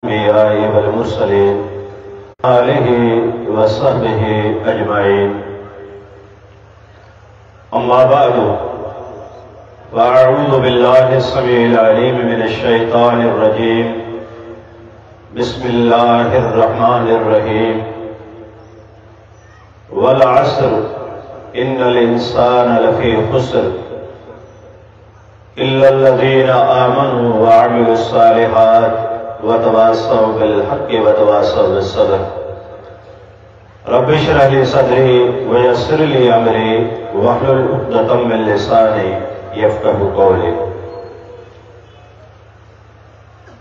वलमुरसलीन आलिहि वसहबिहि अजमाइन। अम्मा बअदु वअऊज़ु बिल्लाहि स्समीइल अलीम मिनश शैतानिर रजीम। बिस्मिल्लाहिर रहमानिर रहीम। वल अस्र इन्नल इंसाना लफी खुस्र इल्लल्लज़ीना आमनू व अमिलुस सालिहात वतवासौ बिल हक़्क़ि वतवासौ बिस सब्र। रब्बि इश्रह ली सदरी वयस्सिर ली अमरी वहलुल उक़दतम मिन लिसानी यफ़क़हू क़ौली।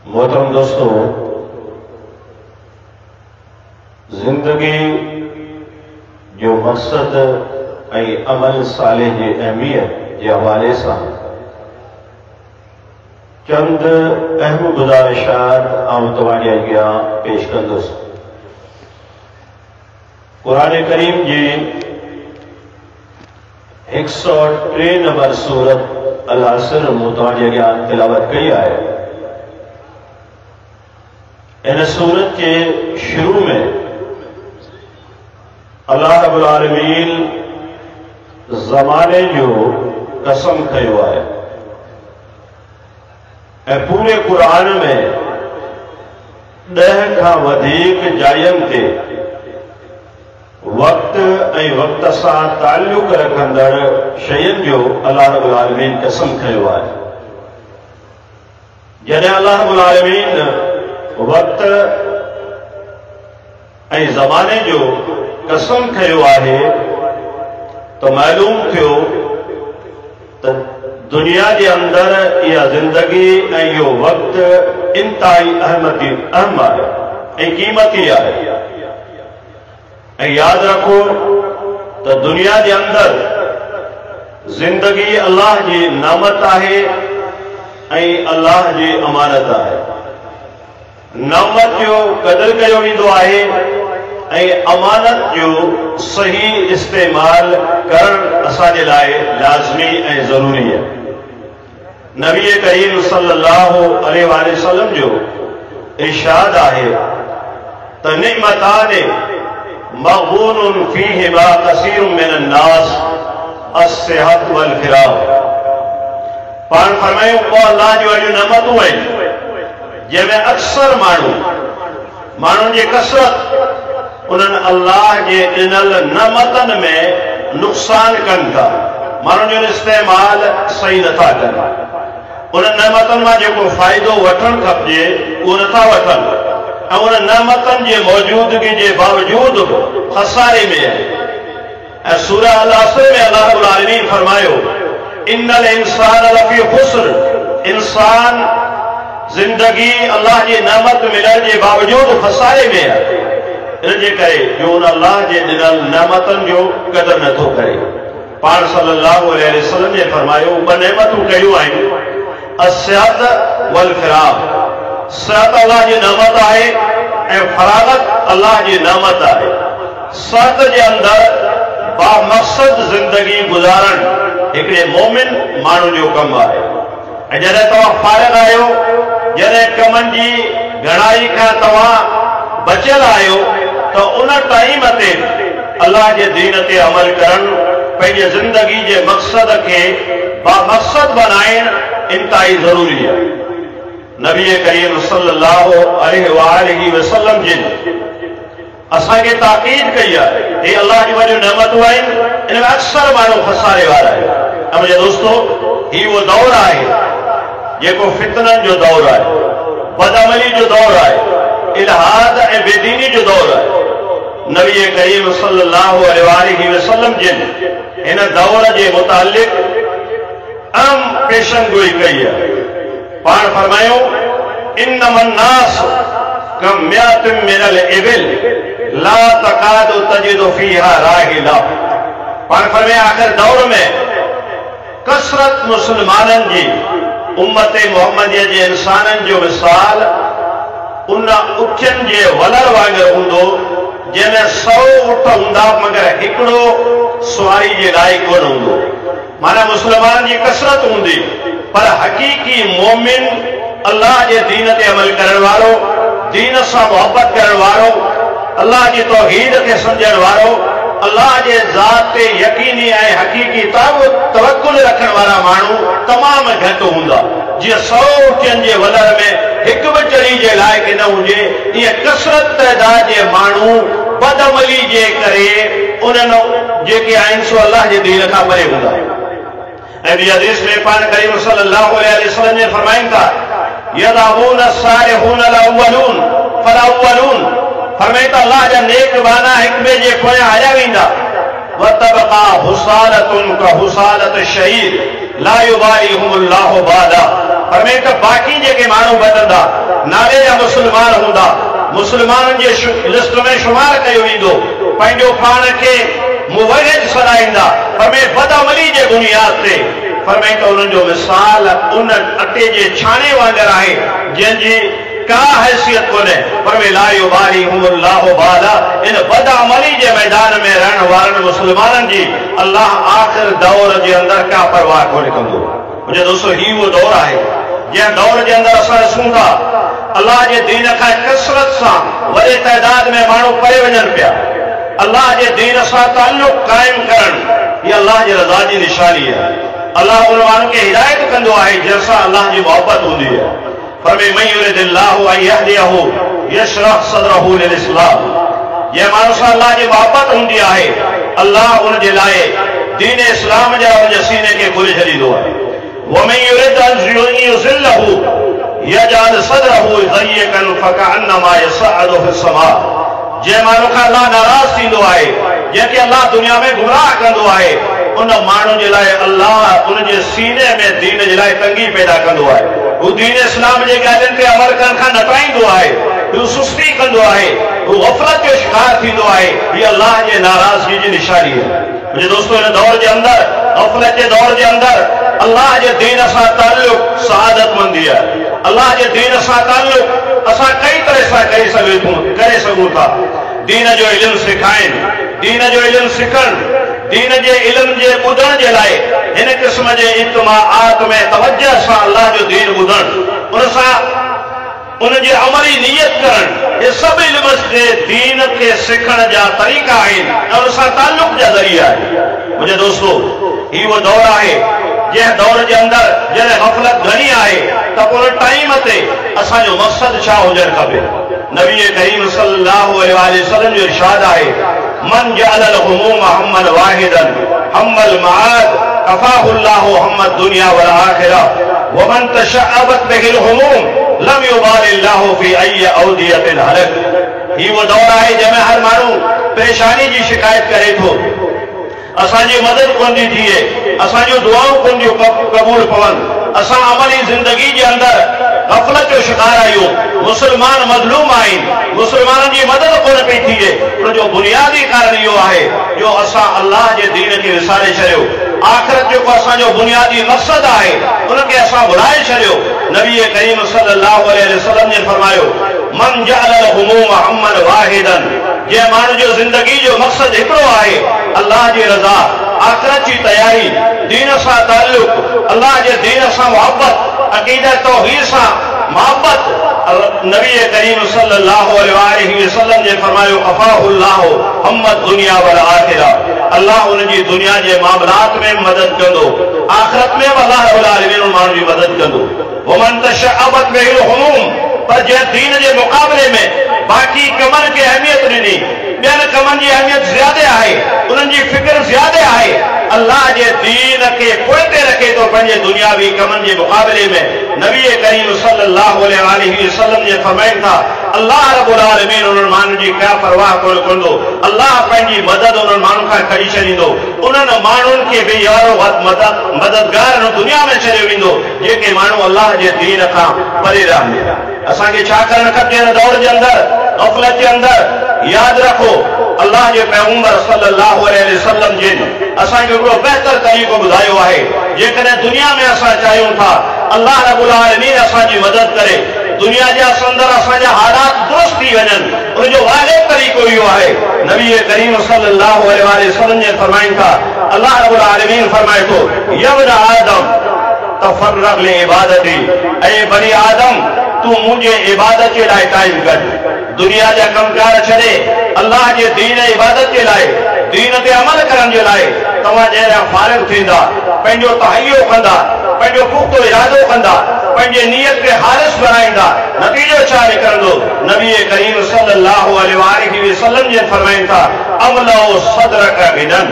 मोहतरम दोस्तों, जिंदगी जो मकसद ऐं अमल सालिह जी अहमियत जे हवाले सां चंद अहम गुज़ारिशात आउं तव्हांजे अॻियां पेश कंदुसि। क़ुरान करीम जी 103 नंबर सूरत अल असर मूं तव्हांजे अॻियां तिलावत कई आहे। इन सूरत के शुरू में अल्लाह रब्बुल आलमीन ज़माने जो कसम खयो आहे ऐं पूरे कुरान में 10 खां वधीक जायुनि ते वक्त ऐं वक्त सां ताल्लुक़ रखंदड़ शयुनि जो अल्लाह रब्बुल आलमीन कसम खयो आहे। जॾहिं अल्लाह रब्बुल आलमीन वक्त ऐं ज़माने जो कसम खयो आहे तो मालूम थियो त दुनिया के अंदर यह जिंदगी ऐं इहो वक्त इंतहाई अहम आहे ऐं कीमती आहे। ऐं याद रखो तो दुनिया के अंदर जिंदगी अल्लाह की नामत आहे ऐं अल्लाह की अमानत आहे। नामत जो कदर कयो वेंदो आहे ऐं अमानत जो सही इस्तेमाल करण असांजे लाइ लाज़मी ऐं ज़रूरी है। नबी करीम सल्लल्लाहु अलैहि वसल्लम जो इरशाद आहे त निअमताने मग़बूनुन फ़ीहिमा कसीरुम मिनन नास अस्सिहत वल फ़िराग़। पाण फरमायूं को अल्लाह जो अहिड़ियूं नेमतूं आहिनि जंहिंमें अक्सर माण्हुनि जी कसरत उन्हनि अल्लाह जे ॾिनल नेमतनि में नुक़सान कनि था। माण्हुनि जो इस्तेमाल सही नथा कनि। उन नेमतनि मां जेको फ़ाइदो वठणु खपिजे उहो नथा वठनि ऐं उन नेमतनि जे मौजूदगी जे बावजूद खसारे में आहे। ऐं सूरह अल असर में अल्लाह रब्बुल आलमीन फरमायो इन्नल इंसान लफ़ी खुस्र। इंसान जिंदगी अल्लाह जी नेमत मिलण जे बावजूद खसारे में आहे। इनजे करे जो उन अल्लाह जे ॾिनल नेमतनि जो कदर नथो करे। पाण सल्लल्लाहु अलैहि वसल्लम ने फरमायो ॿ नेमतूं कयूं आहिनि अस्सिहत वल फ़िराग़। सिहत अल्लाह जी नेमत आहे ऐं फ़राग़त अल्लाह जी नेमत आहे। सिहत जे अंदर बामक़सद जिंदगी गुज़ारण हिकिड़े मोमिन माण्हू जो कमु आहे। ऐं जॾहिं तव्हां फ़ारिग़ आहियो, जॾहिं कमनि जी घणाई खां तव्हां बचियल आहियो तो उन टाइम ते अल्लाह के दीन ते अमल करण पंहिंजे जिंदगी के मकसद के बामक़सद बनाइण इंतहाई जरूरी है। नबी करीम सल्लल्लाहु अलैहि वसल्लम जिन असांखे ताक़ीद कई आहे हे अल्लाह जी वॾियूं नेमतूं आहिनि, इन में अक्सर माण्हू फसारे वारा आहिनि। ऐं मुंहिंजे दोस्तो, ही वो दौर आहे जेको फितननि जो दौर आहे, बदअमली जो दौर आहे, इल्हाद ऐं बेदीनी जो दौर है। नबी करीम सल्लल्लाहु अलैहि वसल्लम जिन इन दौर के मुतालिक अहम पेशन गोई कई है। पाण फरमायो इन्नमन नास कमियातिन मिनल इबिल ला तकादु तजिदु फीहा राहिला। पाण फरमाया आखिर दौर में कसरत मुसलमाननि जी उम्मत मोहम्मदिया जे इंसाननि जो मिसाल उन उखियनि जे वलर वांगुरु हूंदो जंहिंमें 100 ऊठ हूंदा मगर हिकिड़ो सवारी जे लाइ कोन हूंदो। माना मुसलमान जी कसरत हूंदी पर हकीकी मोमिन अल्लाह जे दीन ते अमल करण वारो दीन सां मोहब्बत करण वारो, अल्लाह जी तौहीद खे सम्झण वारो, अल्लाह जे ज़ात ते यकीनी ऐं हक़ीक़ी तवक्कुल रखण वारा माण्हू तमामु घटि हूंदा। जीअं 100 ऊंटियुनि जे वलर में हिकु बि चढ़ी जे लाइक़ न हुजे, ईअं कसरत तइदाद जे माण्हू बदअमली जे करे उन्हनि जेके आहिनि सो अल्लाह जे दीन खां परे हूंदा। ऐं ॿी हदीस में पाण करीम सल्लल्लाहु अलैहि वसल्लम ने फरमाइनि था, यदअबून अस्सालिहून अलअव्वलून फलअव्वलून, फरमाइनि था अल्लाह जा नेक बाना हिक ॿिए जे पोयां हलिया वेंदा। वतबका हुसालतुन का हुसालत शहीद ला युबालिहुमुल्लाहु बादा, फरमाइनि था बाक़ी जेके माण्हू बचंदा नाले जा मुस्लमान हूंदा, मुस्लमाननि जे लिस्ट में शुमार कयो वेंदो, पंहिंजो पाण खे मुवहिद सॾाईंदा, फरमाइनि बदअमली जे बुनियाद ते। फरमाइनि त उन्हनि जो मिसाल उन अटे जे छाणे वांगुरु आहे जंहिंजी का हैसियत कोन्हे। फरमाए ला युबालिहुमुल्लाहु बादा, इन बदअमली जे मैदान में रहण वारनि मुस्लमाननि जी अल्लाह आख़िर दौर जे अंदरि का परवाह कोन्हे कंदो। मुंहिंजे दोस्तो, ही उहो दौर आहे जंहिं दौर जे अंदरि असां ॾिसूं था अल्लाह जे दीन खां कसरत सां वॾे तइदाद में माण्हू परे वञनि पिया। अल्लाह जे दीन सां ताल्लुक़ क़ाइम करणु इहा अल्लाह जी रज़ा जी निशानी आहे। अल्लाह उन माण्हू खे हिदायत कंदो आहे जंहिंसां अल्लाह जी मोहबत हूंदी आहे। फरमाए मन युरिदिल्लाहु अन यहदियहु यशरह सदरहु लिल इस्लाम, जंहिं माण्हू सां अल्लाह जी मोहबत हूंदी आहे अल्लाह उन जे लाइ दीन इस्लाम जा उन जे सीने खे खोले छॾींदो आहे। वमन युरिद अन युज़िल्लहु यजअल सदरहु ज़य्यकन फकअन्नमा यसअदु फिस समा, जंहिं माण्हू खां अल्लाह नाराज़ थींदो आहे, जंहिंखे अल्लाह दुनिया में गुमराह कंदो आहे, उन माण्हू जे लाइ अल्लाह उन जे सीने में दीन जे लाइ तंगी पैदा कंदो आहे। हू दीन इस्लाम जे ॻाल्हियुनि ते अमल करण खां नटाईंदो आहे, हू सुस्ती कंदो आहे, हू गफ़लत जो शिकार थींदो आहे। हीअ अल्लाह जे नाराज़गी जी निशानी आहे। मुंहिंजे दोस्तो, इन दौर जे अंदरि, गफ़लत जे दौर जे अंदरि अल्लाह जे दीन सां ताल्लुक़ सआदतमंदी आहे। अल्लाह जे दीन सां ताल्लुक़ असां कई तरह सां करे सघूं था। दीन जो इल्मु सिखाइनि, दीन जो इल्मु सिखणु, दीन जे इल्म जे ॿुधण जे लाइ हिन क़िस्म जे इज्तिमाआत में तवज्जो सां अल्लाह जो दीन ॿुधणु, उन सां उन जे अमली नियत करणु, हे सभु इल्म जे दीन खे सिखण जा तरीक़ा आहिनि ऐं उन सां ताल्लुक़ जा ज़रिया आहिनि। मुंहिंजे दोस्तो, ही उहो दौर आहे जंहिं दौर जे अंदरि जॾहिं गफ़लत घणी आहे त उन टाइम ते असांजो मक़सद छा हुजणु खपे। नबी करीम सल्लल्लाहु अलैहि वसल्लम जो इरशाद आहे, मन जअल हुमूम हम्मन वाहिदन हम्मल मआद कफाहुल्लाहु हम्मद दुनिया वल आखिरा वमन तशअबत बिहिल हुमूम लम युबालिल्लाहु फी अय्य औदियतिन हलक। ही वो दौर आहे जंहिंमें हर माण्हू परेशानी जी शिकायत करे थो, असांजी मदद कोन थी थिए, असांजूं दुआऊं कोन थियूं क़बूल पवनि, असां अमली ज़िंदगी जे अंदरि गफ़लत जो शिकार आहियूं, मुस्लमान मज़लूम आहिनि, मुस्लमाननि जी मदद कोन पई थिए। उन जो बुनियादी कारण इहो आहे जो असां अल्लाह जे दीन खे विसारे छॾियो, आख़िरत जेको असांजो बुनियादी मक़सद आहे उनखे असां भुलाए छॾियो। नबी करीम सल्लल्लाहु अलैहि वसल्लम ने फरमायो, मन जअल हुमूम हम्मन वाहिदन, जंहिं माण्हू जो ज़िंदगी जो मक़सद हिकिड़ो आहे अल्लाह जी रज़ा, आख़िरत जी तयारी, दीन सां ताल्लुक़, अल्लाह जे दीन सां मोहब्बत, अक़ीदत तौहीद सां मोहब्बत। नबी करीम सल्लल्लाहु अलैहि वसल्लम ने फरमायो, अफ़ाहुल्लाहु हम्मद दुनिया वल आखिरा, अल्लाह उनजी दुनिया जे मामलात में मदद कंदो, आख़िरत में अल्लाह रब्बुल आलमीन उन माण्हू जी मदद कंदो। वमन तशअबत बिहिल हुमूम, पर जंहिं दीन जे मुक़ाबले में बाक़ी कमनि खे अहमियत ॾिनी, ॿियनि कमनि जी अहमियत ज़्यादा आहे, उन्हनि जी फिक्र ज़्यादा आहे, अल्लाह जे दीन खे पोइते रखे थो पंहिंजे दुनियावी कमनि जे मुक़ाबले में। नबी करीम सल्लल्लाहु अलैहि वसल्लम जे फरमाइनि था, अल्लाह रब्बुल आलमीन उन्हनि माण्हुनि जी का परवाह कोन कंदो, अल्लाह पंहिंजी मदद उन्हनि माण्हुनि खां खणी छॾींदो, उन्हनि माण्हुनि खे बि यारो मददगार दुनिया में छॾियो वेंदो जेके माण्हू अल्लाह जे दीन खां परे रहंदा। असांखे छा करणु खपे हिन दौर जे अंदरि, गफ़लत जे अंदरि? यादि रखो, अल्लाह जे पैगंबर सल्लल्लाहु अलैहि वसल्लम जिन असांखे हिकिड़ो बहितर तरीक़ो ॿुधायो आहे। जेकॾहिं दुनिया में असां चाहियूं था अल्लाह रब्बुल आलमीन असांजी मदद करे, दुनिया जे अंदरि असांजा हालात दुरुस्त थी वञनि, उनजो वाहिद तरीक़ो इहो आहे। नबी करीम सल्लल्लाहु अलैहि वसल्लम जे फरमाइनि था, अल्लाह रब्बुल आलमीन फरमाए थो, यब्न आदम तफर्रग ले इबादती, ऐ बनी आदम तू मुझे इबादत के लाए टाइम कर दुनिया जा कमकार छड़े अल्लाह के दीन इबादत के लाए दीन ते अमल करन के लाए तवा जरा फारिग थींदा पंजो तहय्यो कंदा पंजो पुख्तो इरादो कंदा पंजे नियत के हारिस बनाइंदा नतीजो छा निकरंदो नबी करीम सल्लल्लाहु अलैहि वसल्लम जे फरमाइन था अमलो सदरक गिनन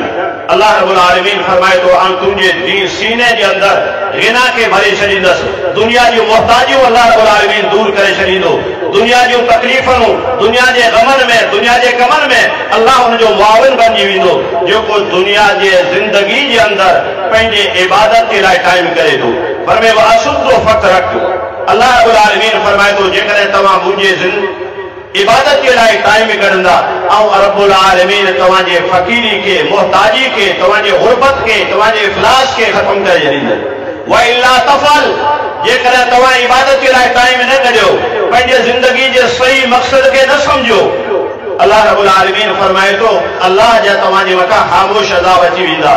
अल्लाह रब्बुल आलमीन फरमाए तो आन तुझे दीन सीने के अंदर गिना के भरे छॾींदस दुनिया जो मोहताजियों अल्लाह रब्बुल आलमीन दूर करे छॾींदो दुनिया जो तकलीफ़ूं दुनिया के गमन में दुनिया के कमन में अल्लाह उन जो मुआविन बनी विंदो जो को दुनिया के जिंदगी के अंदर पंहिंजे इबादत के लाए टाइम करे दो फरमाए वासुद्दो फकरक अल्लाह रब्बुल आलमीन फरमाए तो जेकॾहिं तव्हां मुंहिंजे इबादत के लाए टाइम कढंदा ऐं रब्बुल आलमीन तव्हांजे फ़कीरी के मोहताजी के तव्हांजे गुरबत के तव्हांजे इफ़लास के ख़त्म करे छॾींदे व इल्ला तफल जेकॾहिं तव्हां इबादत के लाए टाइम न कढियो पंहिंजे ज़िंदगी जे सही मक़सद के न समझो अल्लाह रब्बुल आलमीन फरमाए तो अल्लाह जा तव्हांजे मथां ख़ामोश अज़ाब अची वेंदा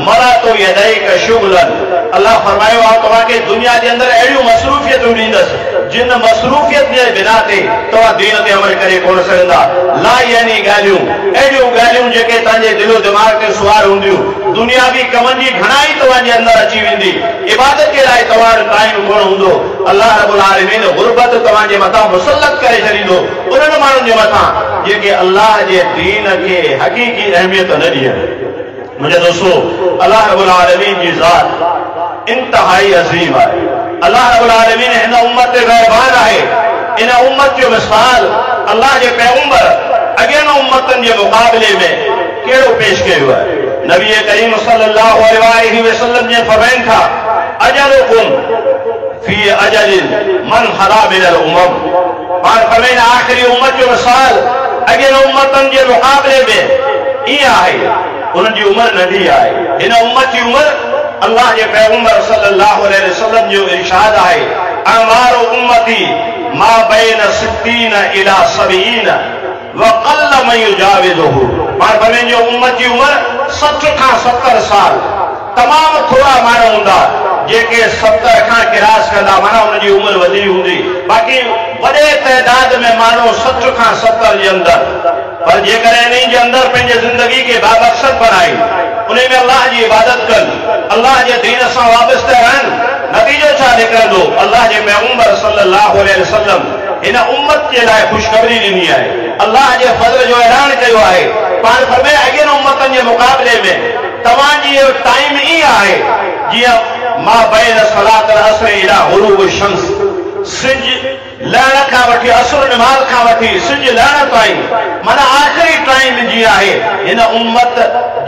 मरा तो यदैक शुगलन अल्लाह फरमायो आहे तव्हांखे दुनिया के अंदर अहिड़ियूं मसरूफ़ियतूं ॾींदसि जिन मसरूफ़ियत जे बिना ते तव्हां दीन ते अमल करे कोन सघंदा ला यानी अहिड़ियूं ॻाल्हियूं जेके तव्हांजे दिलो दिमाग़ ते सुवार हूंदियूं दुनियावी कमनि जी घणाई तव्हांजे अंदर अची वेंदी इबादत के लाइ तव्हांजो टाइम कोन हूंदो अल्लाह रब्बुल आलमीन गुरबत तव्हांजे मथां मुसलत करे छॾींदो उन्हनि माण्हुनि जे मथां जेके अल्लाह जे दीन खे हक़ीक़ी अहमियत न ॾियनि मुझे दोस्तों अल्लाह रब्बुल आलमीन जी ज़ात इंतहाई अज़ीम है अल्लाह रब्बुल आलमीन इन उम्मत ते मेहरबान है इन उम्मत जो मिसाल अल्लाह के पैगंबर अॻियनि उम्मतनि जे मुक़ाबले में कहिड़ो पेश कयो है नबी करीम सल्लल्लाहु अलैहि वसल्लम ने फरमाइन था अजलुकुम फी अजलिन मन खला मिनल उमम पाण फरमाइन आखिरी उम्मत जो मिसाल अॻियनि उम्मतनि जे मुक़ाबले में ईअं आहे उनकी उम्र नंढी आहे इन उम्मत की उम्र अल्लाह के पैगंबर सल्लल्लाहु अलैहि वसल्लम जो इरशाद है अमार उम्मती मा बैन 60 इला 70 व क़ल्ल मन युजाविजुहु पाण फरमाइन जो उम्मत की उम्र 60 खां 70 साल तमाम थोड़ा माण्हू हूंदा जेके 70 खां किरास कंदा माना उनकी उम्र वधी हूंदी बाक़ी वॾे तइदाद में माण्हू 60 खां 70 जे अंदर पर जेकॾहिं इन्हीं जे अंदर पंहिंजे ज़िंदगी के बामक़सद बनाई उन में अल्लाह की इबादत कनि अल्लाह जे दीन सां वाबस्ते रहनि नतीजो छा निकिरंदो अल्लाह जे पैगंबर सल्लल्लाहु अलैहि वसल्लम इन उम्मत के लाइ ख़ुशख़बरी ॾिनी आहे अल्लाह जे फज़ल जो ऐलान कयो आहे पाण फरमाए अॻियनि उम्मतनि जे मुक़ाबले में तव्हांजी टाइम ईअं आहे जीअं मा बैन सलातल असर इला गुरूब शम्स सिज लहण खां वठी असुर नमाज़ खां वठी सिज लहण ताईं माना आख़िरी टाइम जी आहे हिन उम्मत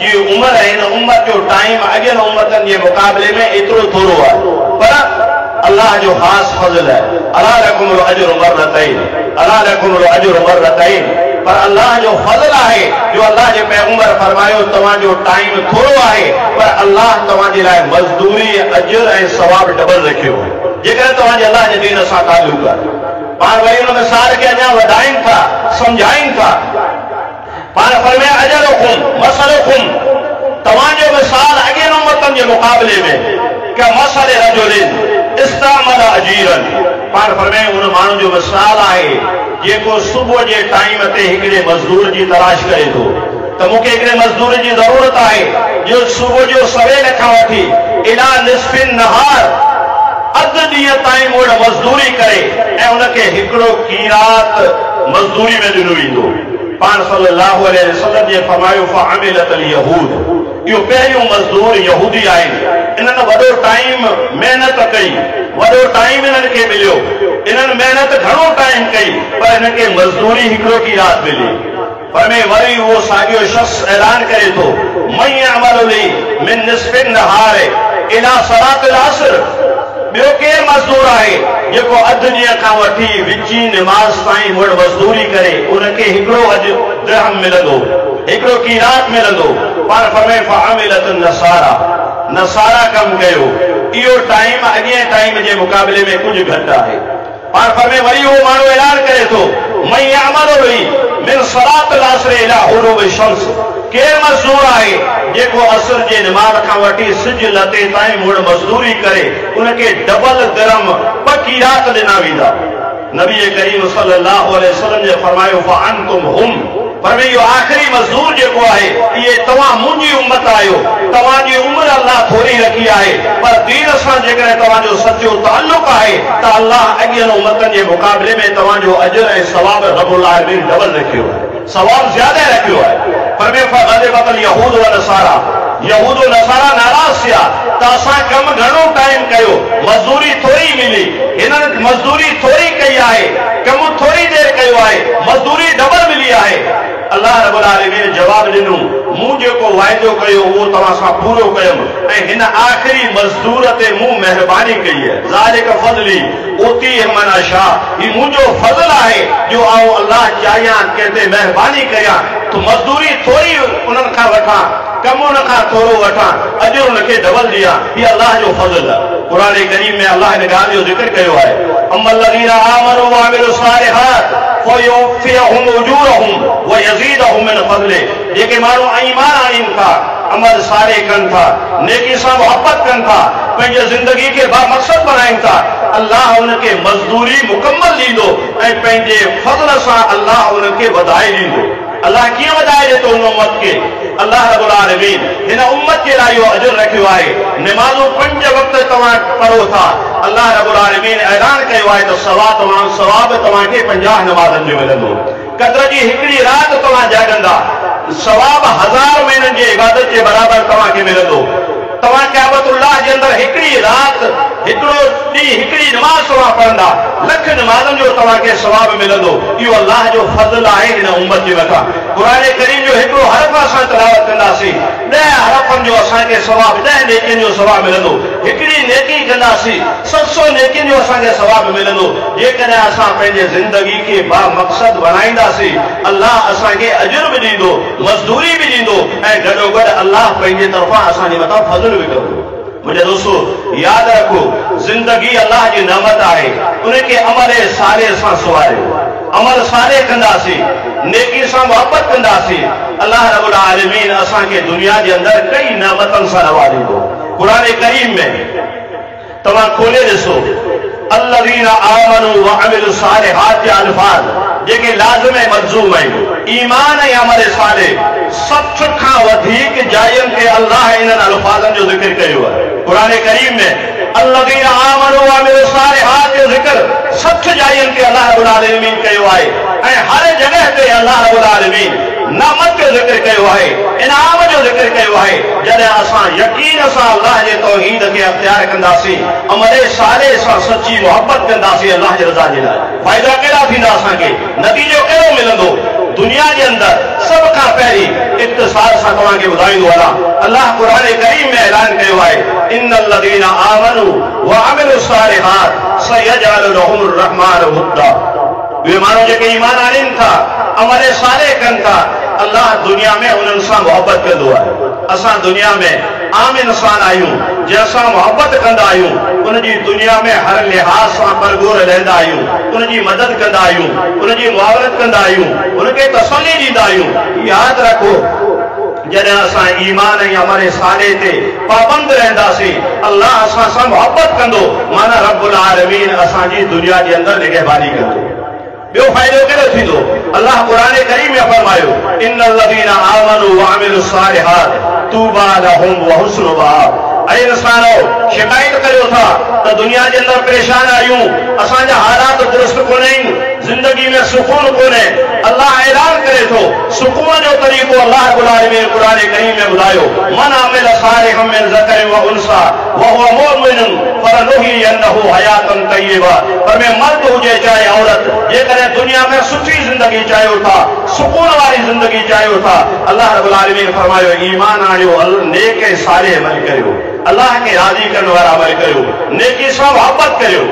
जी उम्र हिन उम्मत जो टाइम अॻियनि उम्मतनि जे मुक़ाबले में एतिरो थोरो आहे पर अल्लाह जो ख़ासि फज़ल है अला लकुमुल अज्रु मर्रतैन अला लकुमुल अज्रु मर्रतैन पर अल्लाह जो फज़ल है जो अल्लाह के पैगंबर फरमायो तव्हांजो टाइम थोरो आहे पर अल्लाह तव्हांजे लाइ मज़दूरी अज्र ऐं सवाब डबल रखियो जेकॾहिं तव्हांजे अल्लाह जे दीन सां ताल्लुक़ आहे पाण वरी उन मिसाल के अञा वधाइनि था समझाइनि था पाण फरमाए अजलुकुम मसलुकुम तव्हांजो मिसाल अॻियनि उम्मतनि जे मुक़ाबले में का मसल रजुलिन इस्तामल अजीरन पाण फरमाए उन माण्हू जो मिसाल आहे जेको सुबुह जे टाइम ते हिकिड़े मज़दूर जी तलाश करे थो त मूंखे हिकिड़े मज़दूर जी ज़रूरत आहे जो सुबुह जो सवेल खां वठी इला निस्फिन नहार अधु ॾींहं ताईं मूं वटि मज़दूरी करे ऐं उनखे हिकिड़ो कीरात मज़दूरी में ॾिनो वेंदो पाण सल्लल्लाहु अलैहि वसल्लम जे फरमायो फअमिलतल यहूद इहो पहिरियों मज़दूर यहूदी आहिनि इन्हनि वॾो टाइम महिनत कई वॾो टाइम इन्हनि खे मिलियो इन्हनि महिनत घणो टाइम कई पर इनखे मज़दूरी हिकिड़ो कीरात मिली पर में वरी उहो साॻियो शख़्स ऐलान करे थो मैं अमल ली मिन निस्फिन नहार इला सलातिल असर ॿियो केरु मज़दूर आहे जेको अधु ॾींहं खां वठी विची निमाज़ ताईं मूं वटि मज़दूरी करे उनखे हिकिड़ो अॼु दिरहम मिलंदो हिकिड़ो कीरात मिलंदो पाण फरमाए फअमिलत नसारा कमु कयो इहो टाइम अॻिए टाइम जे मुक़ाबले में कुझु घटि आहे पाण फरमाए वरी उहो माण्हू ऐलान करे थो मैं अमल हुई मिन सलातिल असर इला गुरूब शम्स केरु मज़दूर आहे जेको असर जे निमाज़ खां वठी सिज लते ताईं मूं वटि मज़दूरी करे उनखे डबल दिरहम 2 कीरात ॾिना वेंदा नबी करीम सल्लल्लाहु अलैहि वसल्लम ने फरमायो फअंतुम हुम, पर यो आखिरी मजदूर जो है ये तवा मुझी उम्मत आयो, तवाजी उम्र अल्लाह थोड़ी रखी है, पर दीन सां जेकॾहिं तवाजो सच्चो ताल्लुक है तो अल्लाह अॻियनि उम्मतनि जे मुक़ाबले में तवाजो अजर ऐं सवाब रब्बुल आलमीन डबल रखियो है, सवाब ज्यादा रखियो है। पर में ग़ज़बतल यहूद व नसारा, यहूद व नसारा नाराज़ थिया त असां कम घणो टाइम कयो, मजदूरी थोड़ी मिली, हिननि मजदूरी थोड़ी कई है, कम थोड़ी देर कयो है, मजदूरी डबल मिली है। अल्लाह रब्बुल आलमीन जवाब ॾिनो, मूं जेको वाइदो कयो उहो तव्हां सां पूरो कयुमि ऐं हिन आख़िरी मज़दूर ते मूं महिरबानी कई है। ज़ालिक फ़ज़ली उतीह मन अशा, ही मुंहिंजो फज़ल आहे जो आउं अल्लाह चाहियां कंहिं ते महिरबानी कयां तो मजदूरी थोड़ी उन्हनि खां वठां, कम उन खां थोरो वठां, अॼु उनखे डबल ॾियां, हीअ अल्लाह जो फज़ल आहे। क़ुरान करीम में अल्लाह हिन ॻाल्हि जो ज़िक्र कयो आहे, अम्मल्लज़ीना आमनू व अमिलुस सालिहात फयुवफ़्फ़िहुम उजूरहुम व यज़ीदहुम मिन फ़ज़लिह, जेके माण्हू ईमान आणीनि था, अमल सारे कनि था, नेकी सां मुहबत कनि था, पंहिंजी ज़िंदगी खे बामक़सद बनाइनि था, अल्लाह उनखे मज़दूरी मुकम्मल ॾींदो ऐं पंहिंजे फज़ल सां अल्लाह उनखे वधाए ॾींदो। अल्लाह कीअं वधाए ॾे थो उन उम्मत खे? अल्लाह रब्बुल आलमीन हिन उम्मत जे लाइ इहो अजर रखियो आहे। नमाज़ूं 5 वक़्त तव्हां पढ़ो था, अल्लाह रब्बुल आलमीन ऐलान कयो आहे त सवाब तव्हांखे 50 नमाज़नि जो मिलंदो। क़द्र जी हिकिड़ी राति तव्हां जाॻंदा, सवाब 1000 महीननि जे इबादत जे बराबरि तव्हांखे मिलंदो। तव्हां क़यामतुल्लाह जे अंदरि हिकिड़ी राति, हिकिड़ो ॾींहुं, हिकिड़ी नमाज़ तव्हां पढ़ंदा, लख नमाज़नि जो तव्हांखे सवाब मिलंदो। इहो अल्लाह जो फज़ल आहे हिन उम्मत जे मथां। क़ुरान करीम जो हिकिड़ो हरफ़ असां तिलावत कंदासीं, 10 हरफ़नि जो असांखे सवाब, 10 नेकियुनि जो सवाब मिलंदो। हिकिड़ी नेकी कंदासीं, 700 नेकियुनि जो असांखे सवाब मिलंदो। जेकॾहिं असां पंहिंजे ज़िंदगी खे बामक़सद बणाईंदासीं, अल्लाह असांखे अजर बि ॾींदो, मज़दूरी बि ॾींदो ऐं गॾोगॾु अल्लाह पंहिंजे तरफ़ां असांजे मथां फज़ल बि कंदो। मुझे दोस्तों याद रखो, जिंदगी अल्लाह की नेमत है, उनके अमल सारे सां सुवारियो, अमल सारे कंदासीं, नेकी सां मोहब्बत कंदासीं, अल्लाह रब्बुल आलमीन असांखे दुनिया के अंदर कई नेमतन सां नवाज़ींदो। कुरान करीम में तव्हां खोले ॾिसो, अल्लज़ीना आमनू व अमिलुस सालिहात जा अल्फाज़ जेके लाज़िम ऐं मलज़ूम आहिनि, ईमान ऐं अमल सालिह, सभ खां वधीक जायनि ते अल्लाह इन्हनि अल्फाज़नि जो ज़िक्र कयो आहे। कुरान करीम में अल्लज़ीना आमनू व अमिलुस सालिहात जो ज़िक्र 60 जायनि ते अल्लाह रब्बुल आलमीन कयो आहे ऐं हर जगह ते अल्लाह रब्बुल आलमीन नामत जो ज़िक्र कयो आहे, इनाम जो ज़िक्र कयो आहे। जॾहिं असां यकीन सां अल्लाह जे तौहीद खे अख़्तियार कंदासीं, अमल सालिह सां सच्ची मोहब्बत कंदासीं अल्लाह जे रज़ा जे लाइ, फ़ाइदा कहिड़ा थींदा असांखे, नतीजो कहिड़ो मिलंदो? दुनिया के अंदर सब का पहिरीं इख्तिसार सां तव्हांखे ॿुधाईंदो आहियां, अल्लाह कुरान करीम में ऐलान कयो आहे, इन्नल्लज़ीना आमनू व अमिलुस सालिहात सयजअलु लहुमुर रहमानु वुद्दा। वे माण्हू जेके ईमान आणीनि था, अमल सालिह कनि था, अल्लाह दुनिया में उन्हनि सां मोहब्बत कंदो आहे। असां दुनिया में आम इंसान आहियूं, जंहिंसां मोहब्बत कंदा आहियूं, उनजी दुनिया में हर लिहाज़ सां परगोर रहंदा आहियूं, उनजी मदद कंदा आहियूं, उनजी मुआवनत कंदा आहियूं, उनखे तसल्ली ॾींदा आहियूं। यादि रखो, जॾहिं असां ईमान ऐं अमल सालिह ते पाबंद रहंदासीं, अल्लाह असां सां मोहब्बत कंदो, माना रब्बुल आलमीन असांजी दुनिया जे अंदरि निगहबानी कंदो। ॿियो फ़ाइदो कहिड़ो थींदो? अल्लाह कुरान करीम में फरमायो, इन्नल्लज़ीना आमनू व अमिलुस सालिहात तूबा लहुम व हुस्नु मआब। ऐं इंसानो शिकायत करियो था त दुनिया के अंदर परेशान आहियूं, असांजा हालात दुरुस्त कोन्हनि, जिंदगी में सुकून कोन्हे। अल्लाह ऐलान करे थो, सुकून जो तरीक़ो अल्लाह रब्बुल आलमीन कुरान करीम में ॿुधायो, मन अमिल सालिहन मिन ज़करिन व उन्सा व हुव मुमिनुन फलनुहियन्नहु हयातन तय्यबा। पर में मर्द हुजे चाहे औरत, जेकॾहिं दुनिया में सुठी जिंदगी चाहियो था, सुकून वारी जिंदगी चाहियो था, अल्लाह रब्बुल आलमीन फरमायो, ईमान आणियो, नेक ऐं सालिह अमल करियो, अल्लाह के राज़ी करण वारा अमल करियो, नेकी सां मोहब्बत करियो।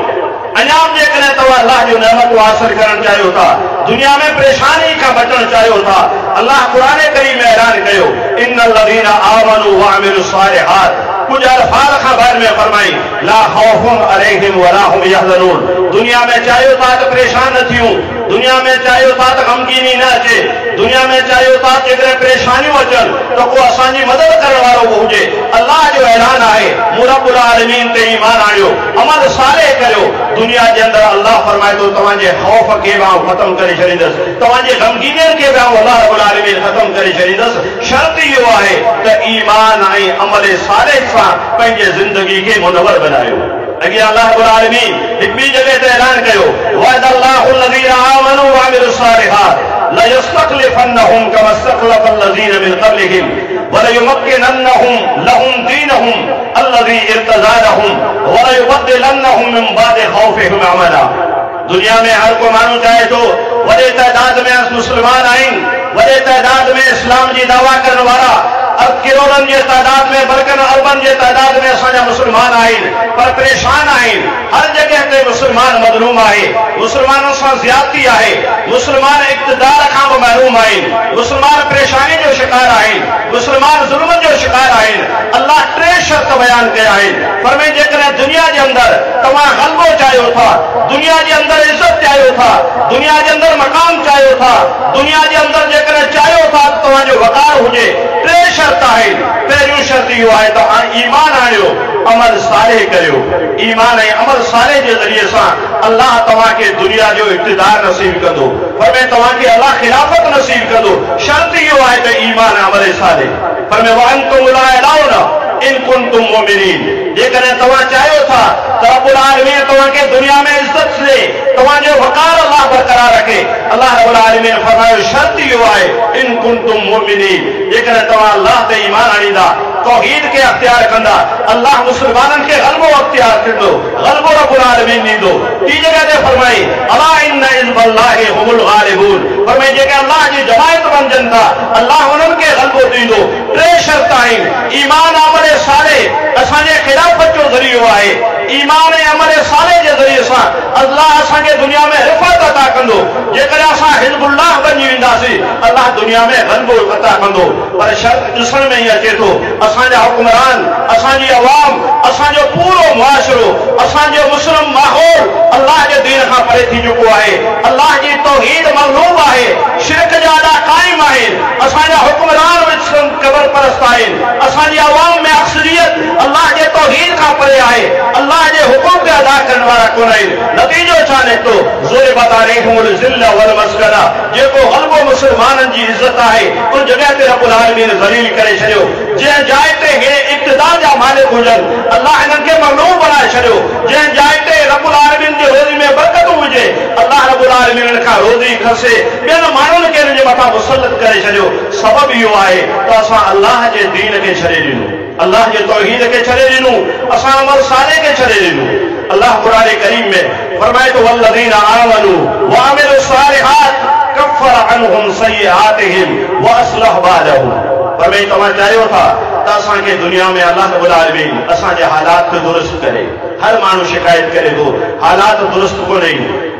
अञाम जेकॾहिं तव्हां अल्लाह जो नेमत हासिल करणु चाहियो था, दुनिया में परेशानी खां बचणु चाहियो था, अल्लाह कुरान करीम में ऐलान कयो, इन्नल्लज़ीना आमनू व अमिलुस सालिहात, कुछ अल्फाज़ खां बाद में फरमाई, ला खौफुन अलैहिम व ला हुम यहज़नून, दुनिया में चाहियो था तो परेशान न थियूं, दुनिया में चाहियो था तो गमगीनी न अचे, दुनिया में चाहियो था जेकॾहिं परेशानियूं अचनि तो को असांजी मदद करण वारो वो हुजे। अल्लाह जो ऐलान आहे, मूं रब्बुल आलमीन ते ईमान आणियो, अमल सालेह करियो। दुनिया जे अंदरि अल्लाह फरमाए थो तव्हांजे ख़ौफ़ खे बि आउं ख़तमु करे छॾींदुसि, तव्हांजे गमगीनियनि खे बि आउं अल्लाह रब्बुल आलमीन ख़तमु करे छॾींदुसि। शर्त इहो आहे त ईमान ऐं अमल सालेह सां पंहिंजे ज़िंदगी खे मुनवर बनायो। अॻे अल्लाह रब्बुल आलमीन हिकु ॿी जॻह ते ऐलान कयो, वअदल्लाहु allazीना आमनू व अमिलुस्सालिहात लयस्तखलिफन्नहुम कमा इस्तखलफ़ allazीना मिन क़ब्लिहिम वलयुमक्किनन्नहुम लहुम दीनहुम allज़ी इर्तज़ा लहुम वलयुबद्दिलन्नहुम मिन बादि ख़ौफ़िहिम अमना। दुनिया में हर को माण्हू चाहे थो वॾे तइदाद में मुस्लमान आहिनि, वॾे तइदाद में इस्लाम जी दावा करण वारा करोड़नि जे तइदाद में बल्कि अरबनि जे तइदाद में असांजा मुस्लमान आहिनि, पर परेशान आहिनि। हर जगह ते मुस्लमान मज़लूम आहे, मुस्लमाननि सां ज़्यादती आहे, मुस्लमान इक़्तिदार खां बि महरूम आहिनि, मुस्लमान परेशानी जो शिकार आहिनि, मुस्लमान ज़ुल्म जो शिकार आहिनि। अल्लाह टे शर्त बयान कया आहिनि, फरमाए जेकॾहिं दुनिया जे अंदरि तव्हां ग़लबो चाहियो था, दुनिया जे अंदरि इज़त चाहियो था, दुनिया जे अंदरि मक़ाम चाहियो था, दुनिया जे अंदरि जेकॾहिं चाहियो था त तव्हांजो वक़ार हुजे, टे शर्त आहिनि। पहिरियों शर्त इहो आहे त ईमान आणियो, अमल सालेह करियो। ईमान ऐं अमल सालेह जे ज़रिए सां अल्लाह तव्हांखे दुनिया जो इक़्तिदार नसीब कंदो, फरमाए तव्हांखे अल्लाह खिलाफ़त नसीब कंदो। शर्त इहो आहे त ईमान ऐं अमल सालेह। फरमाए वअंतुम ला यरौन इन कुंतुम मुमिनीन, जेकॾहिं तव्हां चाहियो था त रब्बुल आलमीन तव्हांखे दुनिया में इज़त ॾे, तव्हांजो वक़ार अल्लाह बरक़रार रखे। अल्लाह रब्बुल आलमीन फरमायो शर्त इहो आहे इन कुंतुम मुमिनीन, जेकॾहिं तव्हां अल्लाह ते ईमान आणींदा, तौहीद के अख्तियार कंदा, अल्लाह मुसलमाननि खे ग़लबो अख्तियार कंदो, ग़लबो रब्बुल आलमीन ॾींदो। टी जगह ते फरमाई अला इन्न हिज़्बल्लाहि हुमुल ग़ालिबून, फरमाई जेके अल्लाह जी जमायत बणजनि था अल्लाह उन्हनि खे ग़लबो ॾींदो। टे शर्त आहिनि, ईमान अमल सालेह असांजे खिलाफ़त जो ज़रियो आहे। ईमान ऐं अमल सालेह जे ज़रिए सां अल्लाह असांखे दुनिया में रिफ़त अता कंदो। जेकॾहिं असां हिज़्बुल्लाह बणी वेंदासीं अल्लाह दुनिया में ग़लबो अता कंदो। पर शर्त ॾिसण में ई अचे थो, असांजा हुक्मरान, असांजी अवाम, असांजो पूरो मुआशिरो, असांजो मुस्लिम माहौल अल्लाह जे दीन खां परे थी चुको आहे। अल्लाह जी तौहीद मग़लूब आहे, शिरक जा ॾा क़ाइम आहिनि, असांजा हुक्मरान क़बर परस्त आहिनि, असांजी अवाम में अक्सरियत अल्लाह जे तौहीद खां परे आहे, अल्लाह जे हुकुम खे अदा करण वारा कोन आहिनि। नतीजो छा निकितो, ज़ुरिबत अलैहिमुल ज़िल्ल वल मस्कना, जेको ग़लबो मुस्लमाननि जी इज़त आहे उन जॻह ते रब्बुल आलमीन ज़लील करे छॾियो। जंहिं जाइ ते हे इक़्तिदार जा मालिक हुजनि अल्लाह हिननि खे मग़लूब बनाए छॾियो। जंहिं जाइ ते रब्बुल आलमीन जी रोज़ी में बरकत हुजे अल्लाह रब्बुल आलमीन खां रोज़ी खसे ॿियनि माण्हुनि खे हिन जे मथां मुसलत करे छॾियो। सबबु इहो आहे त असां अल्लाह जे दीन खे छॾे ॾिनो, अल्लाह जे तौहीद खे छॾे ॾिनो, असां अमल सालेह खे छॾे ॾिनो। अल्लाह क़ुरान करीम में फरमाए थो वल्लज़ीना आमनू व अमिलुस्सालिहात कफ़्फ़र अन्हुम सय्यिआतिहिम व अस्लह बालहुम। फरमाए तव्हां चाहियो था त असांखे दुनिया में अल्लाह रब्बुल आलमीन असांजे हालात खे दुरुस्त करे। हर माण्हू शिकायत करे थो हालात दुरुस्त कोन्हे,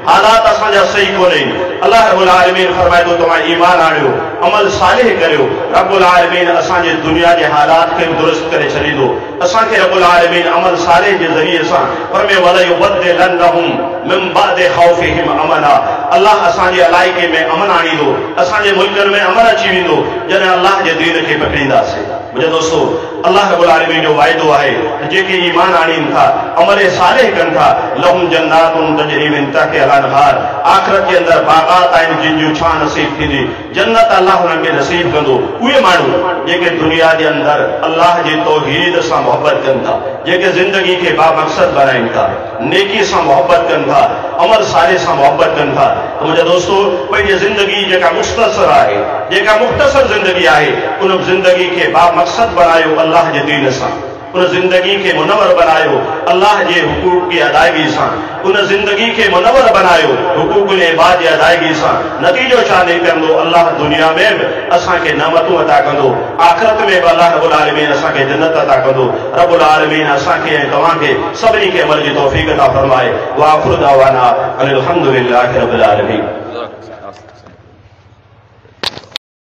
हालात असांजा सही कोन्हे। अल्लाह रब्बुल आलमीन फरमाए थो तव्हां ईमान आणियो, अमल सालेह करियो, रब्बुल आलमीन असांजे दुनिया जे हालात खे दुरुस्त करे छॾींदो। असांखे रब्बुल आलमीन अमल सालेह जे ज़रिए सां फरमाए वलयुबद्दिलन्नहुम मिन बादि ख़ौफ़िहिम अमना, अल्लाह असांजे इलाइक़े में अमन आणींदो, असांजे मुल्कनि में अमन अची वेंदो जॾहिं अल्लाह जे दीन खे पकड़ींदासीं। मुंहिंजे दोस्तो, अल्लाह रब्बुल आलमीन जो वाइदो आहे जेके ईमान आणीनि था, अमल सालेह कनि था, लहुम जन्नातुन तजरी मिन तहतिहा अल-अनहार, आख़िरत जे अंदरि बाग़ात आहिनि जिन जूं छा नसीब थींदी, जन्नत अल्लाह हुननि खे नसीब कंदो। उहे माण्हू जेके दुनिया जे अंदरि अल्लाह जे तौहीद सां मोहबत कनि था, जेके ज़िंदगी खे बामक़सद बनाइनि था, नेकी सां मोहबत कनि था, अमल सालेह सां मोहबत कनि था, त मुंहिंजा दोस्तो पंहिंजी ज़िंदगी जेका मुख़्तसर आहे, जेका मुख़्तसर ज़िंदगी आहे, उन ज़िंदगी खे बामक़सद बनायो अल्लाह जे दीन सां, उन ज़िंदगी के मुनवर बनायो अल्लाह जे हुकूक की अदायगी सां, उन ज़िंदगी के मुनवर बनायो हुकूकुल इबाद जी अदायगी सां। नतीजो छा निकिरंदो, अल्लाह दुनिया में असांखे नेमतूं अता कंदो, आख़िरत में बि अल्लाह रब्बुल आलमीन असांखे जन्नत अता कंदो। रब्बुल आलमीन असांखे ऐं तव्हांखे सभिनी खे अमल जी तौफ़ीक़ अता फ़रमाए। व आख़िरु दावाना अनिल हम्दुलिल्लाहि रब्बिल आलमीन।